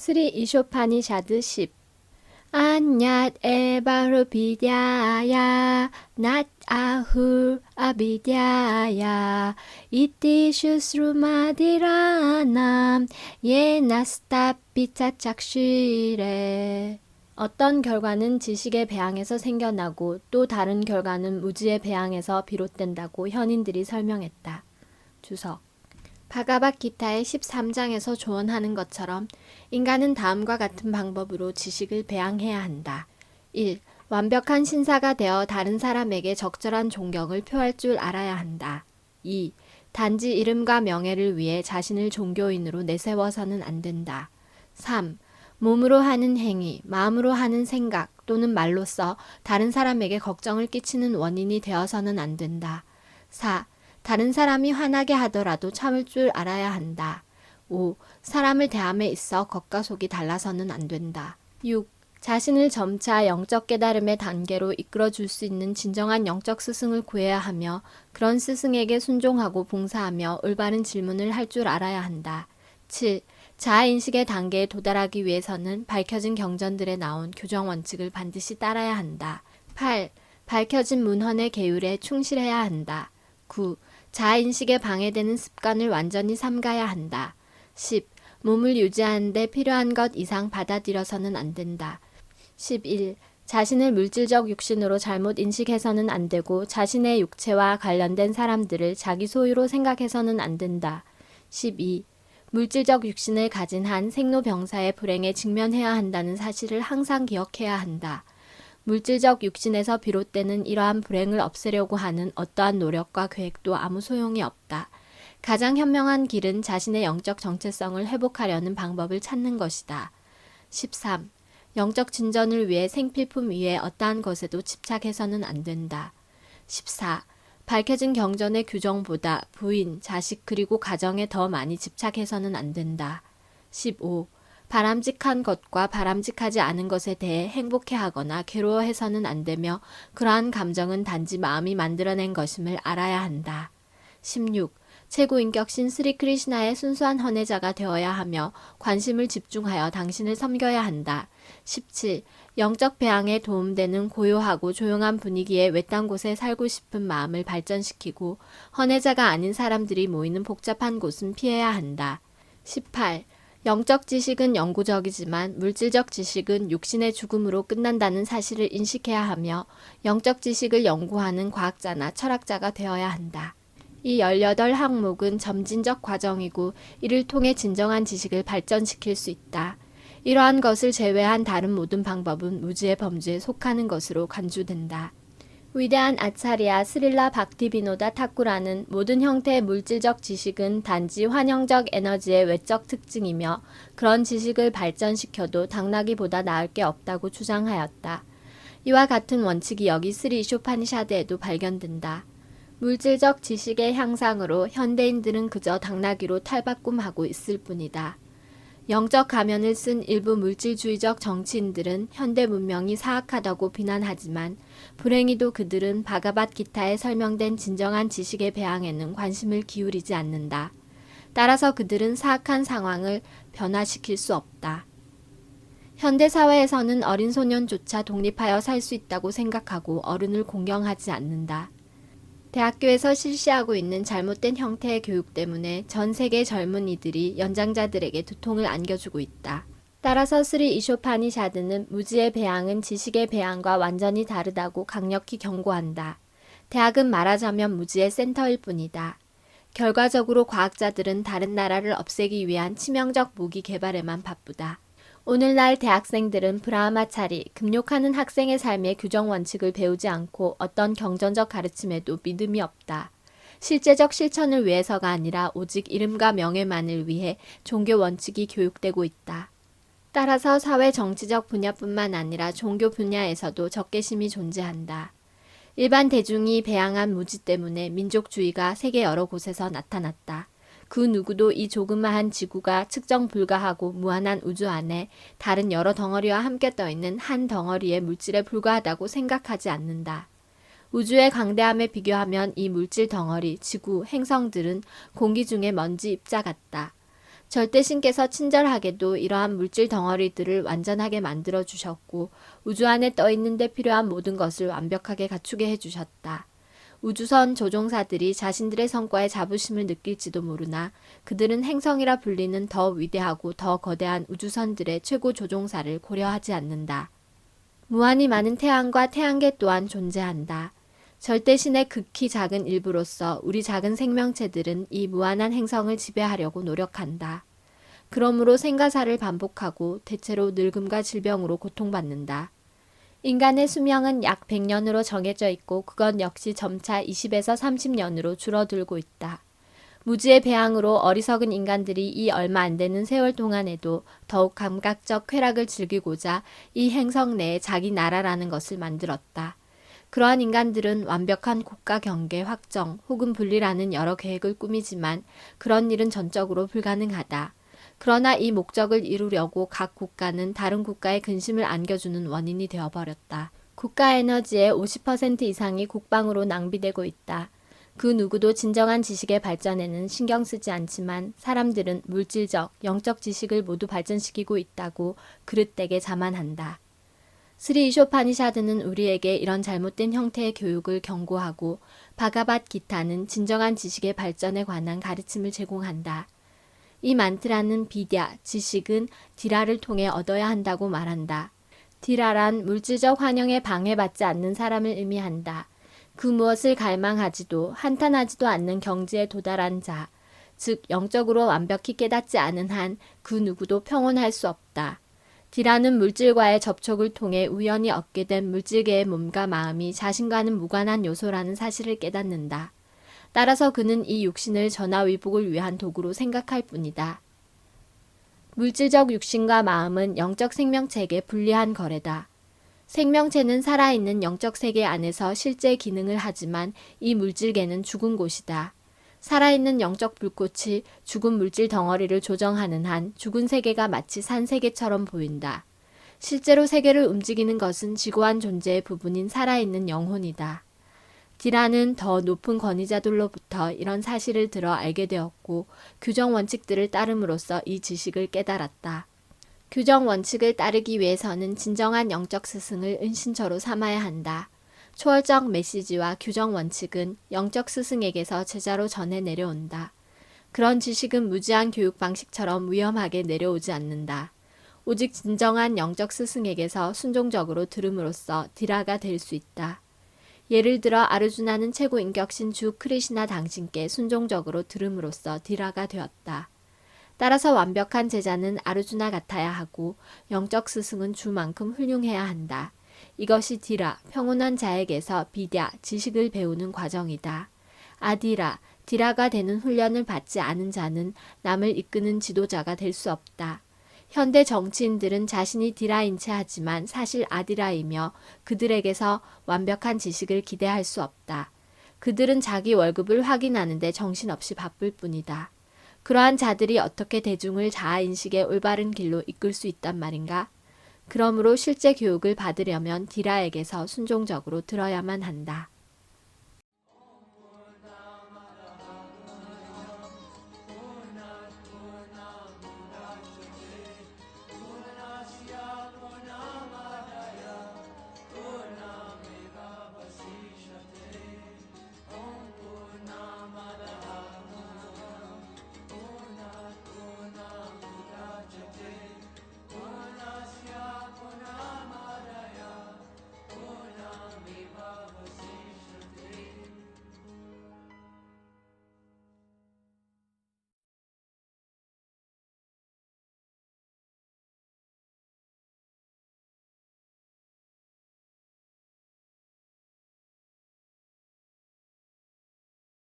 스리 이쇼파니샤드 10 안얏 에바루 비드야야 낫 아훌 아비드야야 이티 슈스루마디라남 예나스타 피차착시레. 어떤 결과는 지식의 배양에서 생겨나고 또 다른 결과는 무지의 배양에서 비롯된다고 현인들이 설명했다. 주석 바가밧기타의 13장에서 조언하는 것처럼 인간은 다음과 같은 방법으로 지식을 배양해야 한다. 1. 완벽한 신사가 되어 다른 사람에게 적절한 존경을 표할 줄 알아야 한다. 2. 단지 이름과 명예를 위해 자신을 종교인으로 내세워서는 안 된다. 3. 몸으로 하는 행위, 마음으로 하는 생각 또는 말로써 다른 사람에게 걱정을 끼치는 원인이 되어서는 안 된다. 4. 다른 사람이 화나게 하더라도 참을 줄 알아야 한다. 5. 사람을 대함에 있어 겉과 속이 달라서는 안 된다. 6. 자신을 점차 영적 깨달음의 단계로 이끌어줄 수 있는 진정한 영적 스승을 구해야 하며 그런 스승에게 순종하고 봉사하며 올바른 질문을 할 줄 알아야 한다. 7. 자아인식의 단계에 도달하기 위해서는 밝혀진 경전들에 나온 교정 원칙을 반드시 따라야 한다. 8. 밝혀진 문헌의 계율에 충실해야 한다. 9. 자아인식에 방해되는 습관을 완전히 삼가야 한다. 10. 몸을 유지하는 데 필요한 것 이상 받아들여서는 안 된다. 11. 자신을 물질적 육신으로 잘못 인식해서는 안 되고 자신의 육체와 관련된 사람들을 자기 소유로 생각해서는 안 된다. 12. 물질적 육신을 가진 한 생로병사의 불행에 직면해야 한다는 사실을 항상 기억해야 한다. 물질적 육신에서 비롯되는 이러한 불행을 없애려고 하는 어떠한 노력과 계획도 아무 소용이 없다. 가장 현명한 길은 자신의 영적 정체성을 회복하려는 방법을 찾는 것이다. 13. 영적 진전을 위해 생필품 위에 어떠한 것에도 집착해서는 안 된다. 14. 밝혀진 경전의 규정보다 부인, 자식 그리고 가정에 더 많이 집착해서는 안 된다. 15. 바람직한 것과 바람직하지 않은 것에 대해 행복해하거나 괴로워해서는 안 되며 그러한 감정은 단지 마음이 만들어낸 것임을 알아야 한다. 16. 최고인격신 스리 크리시나의 순수한 헌혜자가 되어야 하며 관심을 집중하여 당신을 섬겨야 한다. 17. 영적 배양에 도움되는 고요하고 조용한 분위기의 외딴 곳에 살고 싶은 마음을 발전시키고 헌혜자가 아닌 사람들이 모이는 복잡한 곳은 피해야 한다. 18. 영적 지식은 영구적이지만 물질적 지식은 육신의 죽음으로 끝난다는 사실을 인식해야 하며 영적 지식을 연구하는 과학자나 철학자가 되어야 한다. 이 18항목은 점진적 과정이고 이를 통해 진정한 지식을 발전시킬 수 있다. 이러한 것을 제외한 다른 모든 방법은 무지의 범주에 속하는 것으로 간주된다. 위대한 아차리아 스릴라 박티비노다 탁구라는 모든 형태의 물질적 지식은 단지 환영적 에너지의 외적 특징이며 그런 지식을 발전시켜도 당나귀보다 나을 게 없다고 주장하였다. 이와 같은 원칙이 여기 스리 이쇼파니샤드에도 발견된다. 물질적 지식의 향상으로 현대인들은 그저 당나귀로 탈바꿈하고 있을 뿐이다. 영적 가면을 쓴 일부 물질주의적 정치인들은 현대 문명이 사악하다고 비난하지만 불행히도 그들은 바가밧기타에 설명된 진정한 지식의 배양에는 관심을 기울이지 않는다. 따라서 그들은 사악한 상황을 변화시킬 수 없다. 현대 사회에서는 어린 소년조차 독립하여 살 수 있다고 생각하고 어른을 공경하지 않는다. 대학교에서 실시하고 있는 잘못된 형태의 교육 때문에 전 세계 젊은이들이 연장자들에게 두통을 안겨주고 있다. 따라서 스리 이쇼파니샤드는 무지의 배양은 지식의 배양과 완전히 다르다고 강력히 경고한다. 대학은 말하자면 무지의 센터일 뿐이다. 결과적으로 과학자들은 다른 나라를 없애기 위한 치명적 무기 개발에만 바쁘다. 오늘날 대학생들은 브라하마차리, 금욕하는 학생의 삶의 규정 원칙을 배우지 않고 어떤 경전적 가르침에도 믿음이 없다. 실제적 실천을 위해서가 아니라 오직 이름과 명예만을 위해 종교 원칙이 교육되고 있다. 따라서 사회 정치적 분야뿐만 아니라 종교 분야에서도 적개심이 존재한다. 일반 대중이 배양한 무지 때문에 민족주의가 세계 여러 곳에서 나타났다. 그 누구도 이 조그마한 지구가 측정 불가하고 무한한 우주 안에 다른 여러 덩어리와 함께 떠있는 한 덩어리의 물질에 불과하다고 생각하지 않는다. 우주의 광대함에 비교하면 이 물질 덩어리, 지구, 행성들은 공기 중의 먼지 입자 같다. 절대신께서 친절하게도 이러한 물질 덩어리들을 완전하게 만들어 주셨고 우주 안에 떠 있는 데 필요한 모든 것을 완벽하게 갖추게 해주셨다. 우주선 조종사들이 자신들의 성과에 자부심을 느낄지도 모르나 그들은 행성이라 불리는 더 위대하고 더 거대한 우주선들의 최고 조종사를 고려하지 않는다. 무한히 많은 태양과 태양계 또한 존재한다. 절대신의 극히 작은 일부로서 우리 작은 생명체들은 이 무한한 행성을 지배하려고 노력한다. 그러므로 생가사를 반복하고 대체로 늙음과 질병으로 고통받는다. 인간의 수명은 약 100년으로 정해져 있고 그건 역시 점차 20에서 30년으로 줄어들고 있다. 무지의 배양으로 어리석은 인간들이 이 얼마 안 되는 세월 동안에도 더욱 감각적 쾌락을 즐기고자 이 행성 내에 자기 나라라는 것을 만들었다. 그러한 인간들은 완벽한 국가 경계 확정 혹은 분리라는 여러 계획을 꾸미지만 그런 일은 전적으로 불가능하다. 그러나 이 목적을 이루려고 각 국가는 다른 국가에 근심을 안겨주는 원인이 되어버렸다. 국가 에너지의 50% 이상이 국방으로 낭비되고 있다. 그 누구도 진정한 지식의 발전에는 신경 쓰지 않지만 사람들은 물질적, 영적 지식을 모두 발전시키고 있다고 그릇되게 자만한다. 스리 이쇼파니샤드는 우리에게 이런 잘못된 형태의 교육을 경고하고 바가밧 기타는 진정한 지식의 발전에 관한 가르침을 제공한다. 이 만트라는 비럈, 지식은 디라를 통해 얻어야 한다고 말한다. 디라란 물질적 환영에 방해받지 않는 사람을 의미한다. 그 무엇을 갈망하지도 한탄하지도 않는 경지에 도달한 자, 즉 영적으로 완벽히 깨닫지 않은 한 그 누구도 평온할 수 없다. 디라는 물질과의 접촉을 통해 우연히 얻게 된 물질계의 몸과 마음이 자신과는 무관한 요소라는 사실을 깨닫는다. 따라서 그는 이 육신을 전하위복을 위한 도구로 생각할 뿐이다. 물질적 육신과 마음은 영적 생명체에게 불리한 거래다. 생명체는 살아있는 영적 세계 안에서 실제 기능을 하지만 이 물질계는 죽은 곳이다. 살아있는 영적 불꽃이 죽은 물질 덩어리를 조정하는 한 죽은 세계가 마치 산 세계처럼 보인다. 실제로 세계를 움직이는 것은 지고한 존재의 부분인 살아있는 영혼이다. 디라는 더 높은 권위자들로부터 이런 사실을 들어 알게 되었고 규정 원칙들을 따름으로써 이 지식을 깨달았다. 규정 원칙을 따르기 위해서는 진정한 영적 스승을 은신처로 삼아야 한다. 초월적 메시지와 규정 원칙은 영적 스승에게서 제자로 전해 내려온다. 그런 지식은 무지한 교육 방식처럼 위험하게 내려오지 않는다. 오직 진정한 영적 스승에게서 순종적으로 들음으로써 디라가 될 수 있다. 예를 들어 아르주나는 최고 인격신 주 크리시나 당신께 순종적으로 들음으로써 디라가 되었다. 따라서 완벽한 제자는 아르주나 같아야 하고 영적 스승은 주만큼 훌륭해야 한다. 이것이 디라, 평온한 자에게서 비럈, 지식을 배우는 과정이다. 아디라, 디라가 되는 훈련을 받지 않은 자는 남을 이끄는 지도자가 될 수 없다. 현대 정치인들은 자신이 디라인 채 하지만 사실 아디라이며 그들에게서 완벽한 지식을 기대할 수 없다. 그들은 자기 월급을 확인하는데 정신없이 바쁠 뿐이다. 그러한 자들이 어떻게 대중을 자아인식의 올바른 길로 이끌 수 있단 말인가? 그러므로 실제 교육을 받으려면 디라에게서 순종적으로 들어야만 한다.